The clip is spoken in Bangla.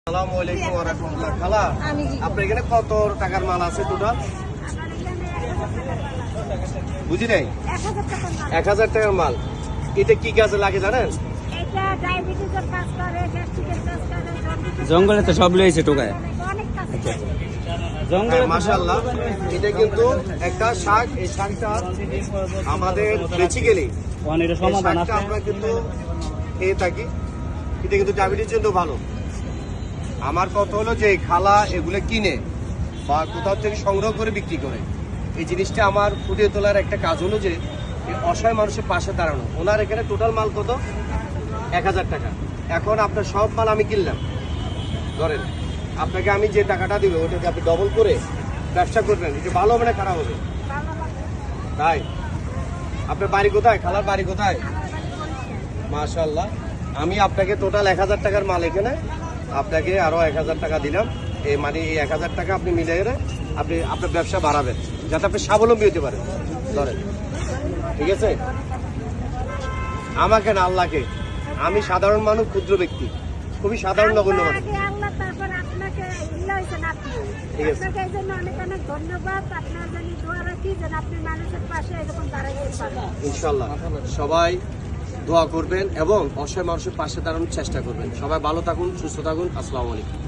আসসালামু আলাইকুম ওয়া রাহমাতুল্লাহ। খালা, আপনার এখানে কত টাকার মাল আছে টোটাল? বুঝি নাই। 1000 টাকার মাল। এটা কি কাজে লাগে জানেন? জঙ্গলে তো সব লইছে টোকায় জঙ্গলে মাশাআল্লাহ। এটা কিন্তু একটা শাক। এই শাকটা আমাদের বেসিক্যালি সমাধান আছে। আমরা কিন্তু খেয়ে থাকি। এটা কিন্তু ডায়াবেটিসের জন্য ভালো। আমার কথা হলো যে খালা এগুলো কিনে বা কোথাও থেকে সংগ্রহ করে বিক্রি করে, এই জিনিসটা আমার ফুটিয়ে তোলার একটা কাজ হলো যে এই অসহায় মানুষের পাশে দাঁড়ানো। ওনার এখানে টোটাল মাল কত? 1000 টাকা। এখন আপনার সব মাল আমি কিনলাম, ধরেন আপনাকে আমি যে টাকাটা দিব ওটাকে আপনি ডবল করে ব্যবসা করবেন। এটা ভালো হবে না খারাপ হবে? তাই আপনার বাড়ি কোথায়? খালার বাড়ি কোথায়? মাশাআল্লাহ। আমি আপনাকে টোটাল 1000 টাকার মাল এখানে আপনাকে আরো 1000 টাকা দিলাম। এই মানে এই 1000 টাকা আপনি মিলিয়ে আপনি আপনার ব্যবসা বাড়াবেন, যাতে আপনি স্বাবলম্বী হতে পারেন। ধরেন, ঠিক আছে? আমাকে না, আল্লাহকে। আমি সাধারণ মানুষ, ক্ষুদ্র ব্যক্তি, খুবই সাধারণ নগণ্য মানুষ। ইনশাআল্লাহ সবাই দোয়া করবেন এবং অসহায় মানুষের পাশে দাঁড়ানোর চেষ্টা করবেন। সবাই ভালো থাকুন, সুস্থ থাকুন। আসসালামু আলাইকুম।